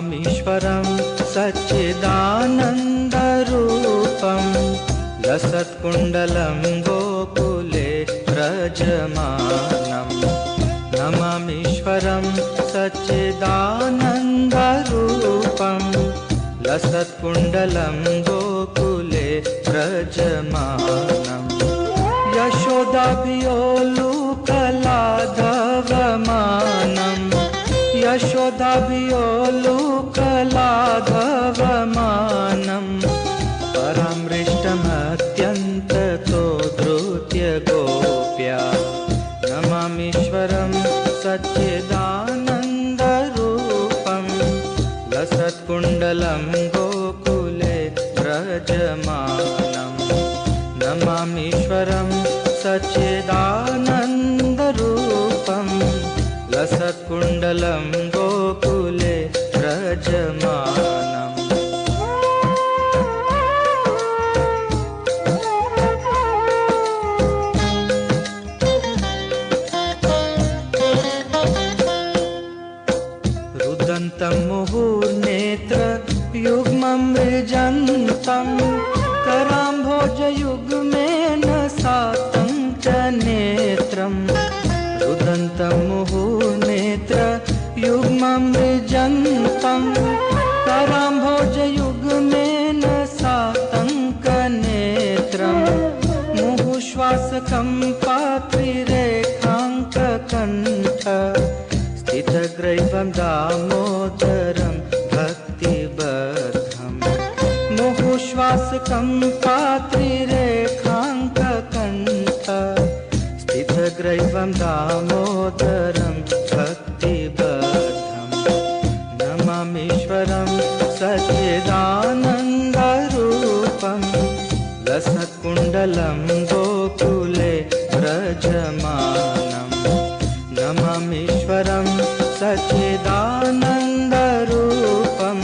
नमामीश्वरं सच्चिदानन्दरूपं लसत्कुण्डलं गोकुले व्रजमानं। नमामीश्वरं सच्चिदानन्दरूपं लसत्कुण्डलं गोकुले व्रजमानं। यशोदाभियोलुकलाधवमानं यशोदाभियोलुकलाधवमानं परामृष्टमत्यन्ततो धृत्य गोप्या। नमामीश्वरं सच्चिदानन्दरूपं लसत्कुण्डलं गोकुले व्रजमानं। नमामीश्वरं सच्चिदानन्दरूपं लसत्कुण्डलं गोकुले व्रजमानम्। रुदन्तं मुहुर्नेत्र युग्मं मृजन्तं कराम्भोजयुग्मेन सातं च नेत्रम्। रुदन्तं मुहुर्नेत्र युग्मं मृजन्तं कराम्भोजयुग्मेन सातं च नेत्रम्। मुहुश्वासकं पात्रिरेखाङ्ककण्ठ स्थितग्रैवं दामोदरं भक्तिबद्धम्। मुहुश्वासकं पात्रिरेखाङ्ककण्ठ स्थितग्रैवं दामोदरं भक्तिबद्धम्। नमामीश्वरं सच्चिदानन्दरूपं लसत्कुण्डलं गोकुले व्रजमानं। नमामीश्वरं सच्चिदानन्दरूपं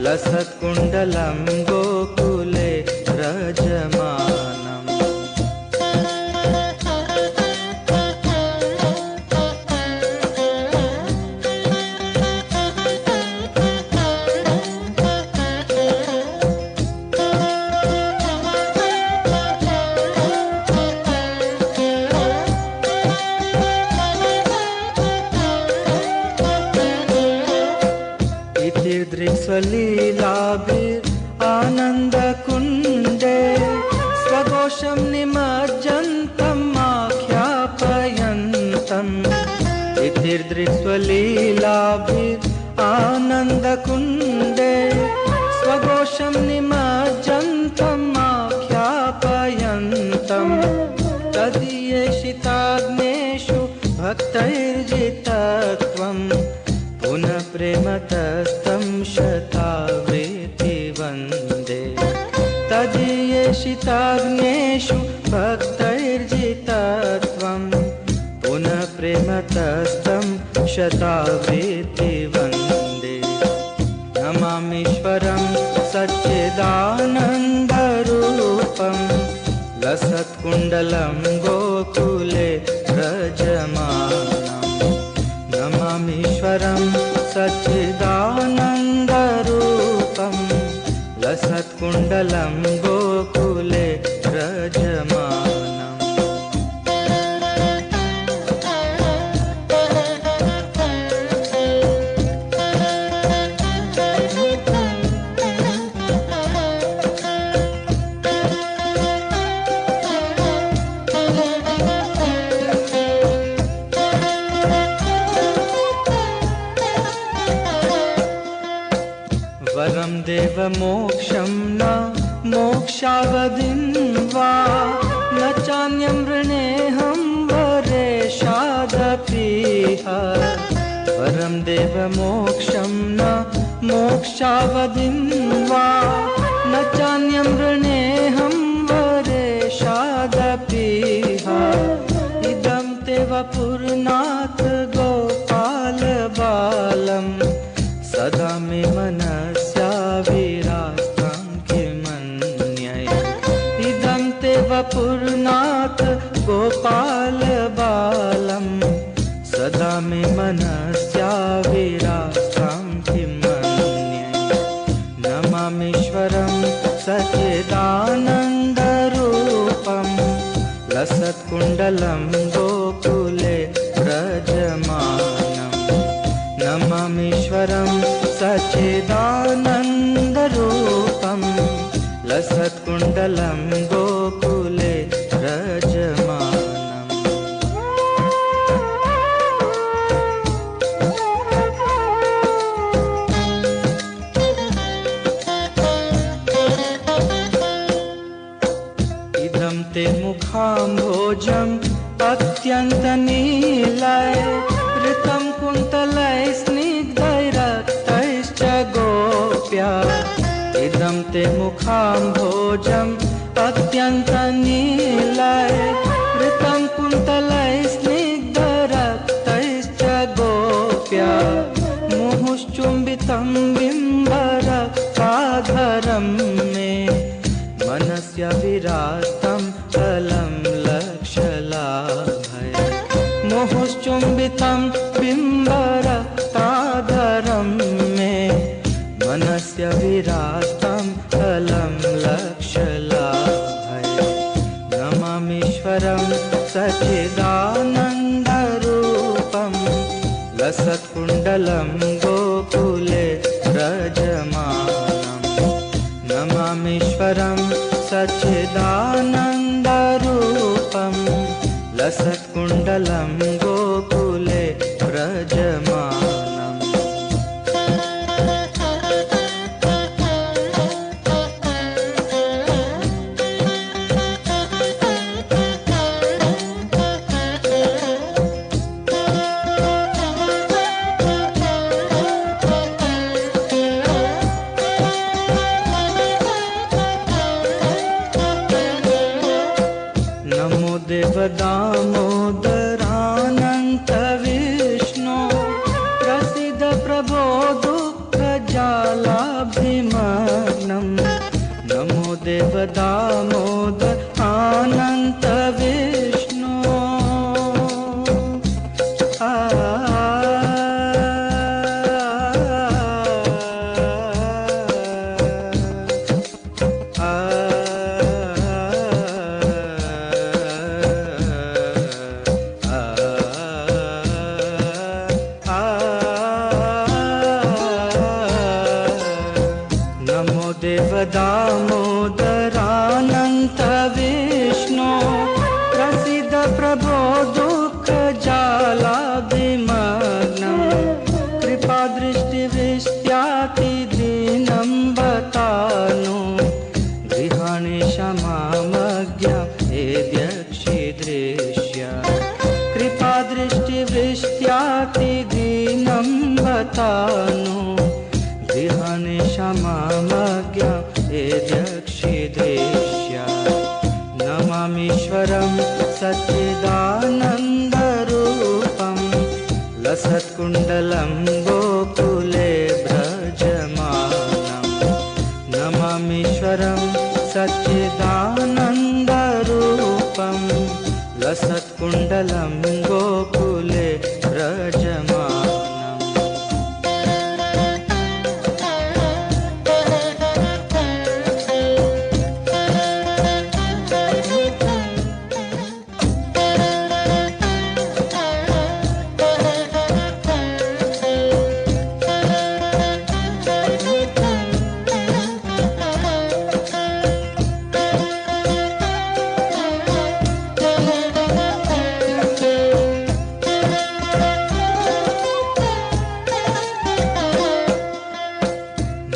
लसत्कुण्डलं गोकुले व्रजमानम्। स्वलीलाभिरानन्दकुण्डे स्वघोषं निमज्जन्तम् आख्यापयन्तम्। इतिर्दृक्स्वलीलाभिरानन्दकुण्डे स्वघोषं निमज्जन्तम् आख्यापयन्तम्। तदीयेषिताग्नेषु भक्तैर्जितत्वम् पुनः प्रेमतस्तं शतावृत्ति वन्दे। तदीयेषिताग्नेषु भक्तैर्जितत्वं पुनः प्रेमतस्तं शतावृत्ति वन्दे। नमामीश्वरं सच्चिदानन्दरूपं लसत्कुण्डलं गोकुले व्रजमानं। नमामीश्वरं सच्चिदानन्दरूपं लसत्कुण्डलं गोकुले व्रजमानम्। वरं देवमोक्षं न मोक्षावधिं वा न चान्यं वृणेऽहं वरेशादपीह। वरं देवमोक्षं न मोक्षावधिं वा न चान्यं वृणेऽहं वरेशादपीह। इदं ते वपुर्नाथ गोपालबालम् सदा मे मनस्या विरास्तं किमन्यय। इदं ते वपुर्नाथ गोपालबालं सदा मे मनस्या विरास्तं किमन्यय। लसत्कुण्डलं गोकुले व्रजमानं नमामीश्वरं सच्चिदानन्दरूपं लसत्कुण्डलं गोकुले व्रजमानम्। इदं ते मुखाम्भोजम् अत्यन्तनीलय ऋतं कुन्तलैः स्निग्धैरक्तैश्च गोप्या। इदं ते मुखाम्भोजम् अत्यन्तनीलय ऋतं कुन्तलैः स्निग्धरक्तैश्च गोप्या। मुहुश्चुम्बितं बिम्बरसाधरं मे मनस्य विरास्तं फलं लक्षलाभय। मुहुश्चुम्बितं बिम्बरसाधरं मे मनस्य विरास्तं फलं लक्षलाभय। नमामीश्वरं सच्चिदानन्दरूपं लसत्कुण्डलं गोकुले व्रजमानं नमामीश्वरं सच्चिदानन्दरूपं लसत्कुण्डलं गोकुले व्रजमानम्। नमो देवदामोदरानन्त विष्णो प्रसीद प्रभो दुःखजालाभिमग्नं। नमो देवदामोदर अनन्त विष्णो नमो देवदामोदरानन्त विष्णो प्रसीद प्रभो दुःखजालाभिमग्नं। कृपादृष्टिवृष्ट्यातिदीनं बतानो गृहाणि क्षमामज्ञा हेद्यक्षिदृश्य। कृपादृष्टिवृष्ट्यातिदीनं बतानो गृहाणि क्षमामज्ञा हेद्यक्षिदृश्य। नमामीश्वरं सच्चिदानन्दरूपं लसत्कुण्डलं गोकुले व्रजमानं नमामीश्वरं सच्चिदानन्दरूपं लसत्कुण्डलं गोकुले व्रजमानम्।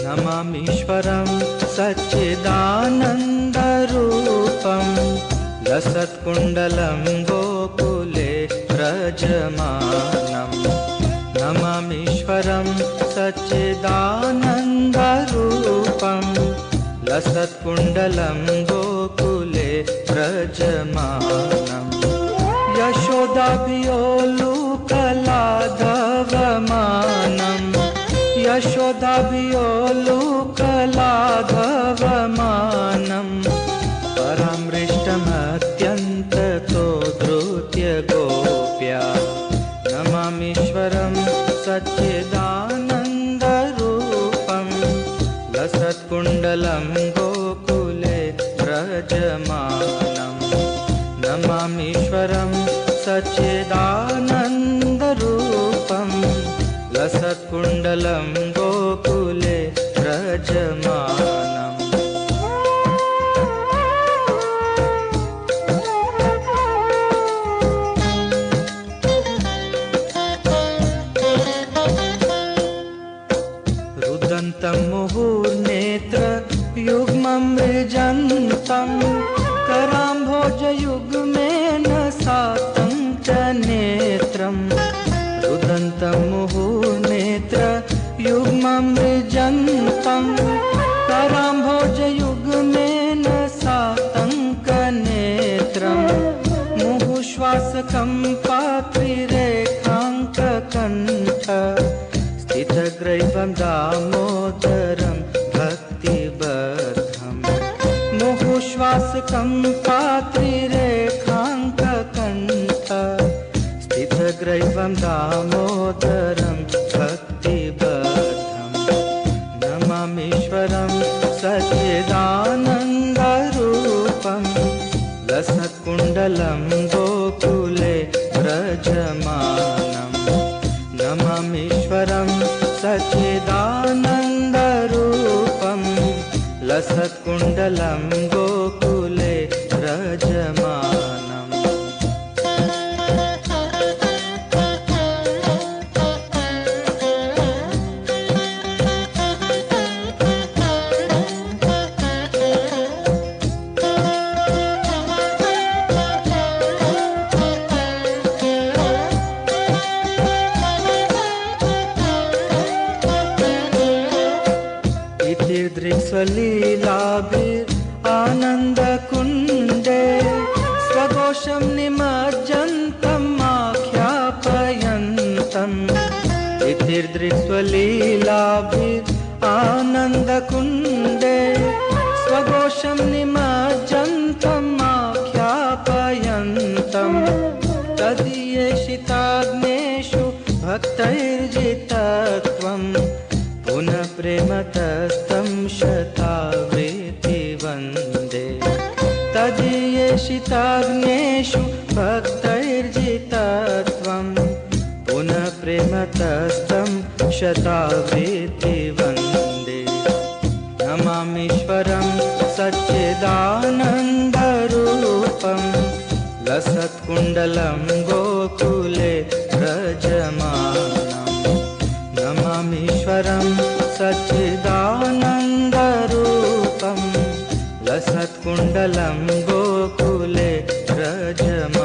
नमामीश्वरं सच्चिदानन्दरूपं लसत्कुण्डलं गोकुले व्रजमानं नमामीश्वरं सच्चिदानन्दरूपं लसत्कुण्डलं गोकुले व्रजमानं। यशोदाभियोलुकलाधवमानं यशोदाभियोलुकलाधवमानं परामृष्टमत्यन्ततो धृत्य गोप्या। नमामीश्वरं सच्चिदानन्दरूपं लसत्कुण्डलं गोकुले व्रजमानं नमामीश्वरं लसत्कुण्डलं गोकुले व्रजमानम्। रुदन्तं मुहुर्नेत्र युग्मं मृजन्तं कराम्भोजयुग्मेन सातं च नेत्रम्। रुदन्तं मुहुर्नेत्र युग्मं मृजन्तं कराम्भोजयुग्मेन सातं च नेत्रम्। मुहुश्वासकं पात्रिरेखाङ्ककण्ठ स्थितग्रैवं दामोदरं भक्तिबद्धम्। मुहुश्वासकं पात्रिरेखाङ्ककण्ठ स्थितग्रैवं दामोदरं भक्तिबद्धम्। नमामीश्वरं सच्चिदानन्दरूपं लसत्कुण्डलं गोकुले व्रजमानम्। नमामीश्वरं सच्चिदानन्दरूपं लसत्कुण्डलं गोकुले व्रजमानम्। दृक्स्वलीलाभिरानन्दकुण्डे स्वघोषं निमज्जन्तम् आख्यापयन्तम्। दृक्स्वलीलाभिरानन्दकुण्डे स्वघोषं निमज्जन्तम् आख्यापयन्तम्। तदीयेषिताग्नेषु भक्तैर्जितत्वम् पुनः प्रेमतस्तं शतावृत्ति वन्दे। तदीयेषिताग्नेषु भक्तैर्जितत्वं पुनः प्रेमतस्तं शतावृत्ति वन्दे। नमामीश्वरं सच्चिदानन्दरूपं लसत्कुण्डलं गोकुले व्रजमानम्। नमामीश्वरं सच्चिदानन्दरूपं लसत्कुण्डलं गोकुले व्रजमानम्।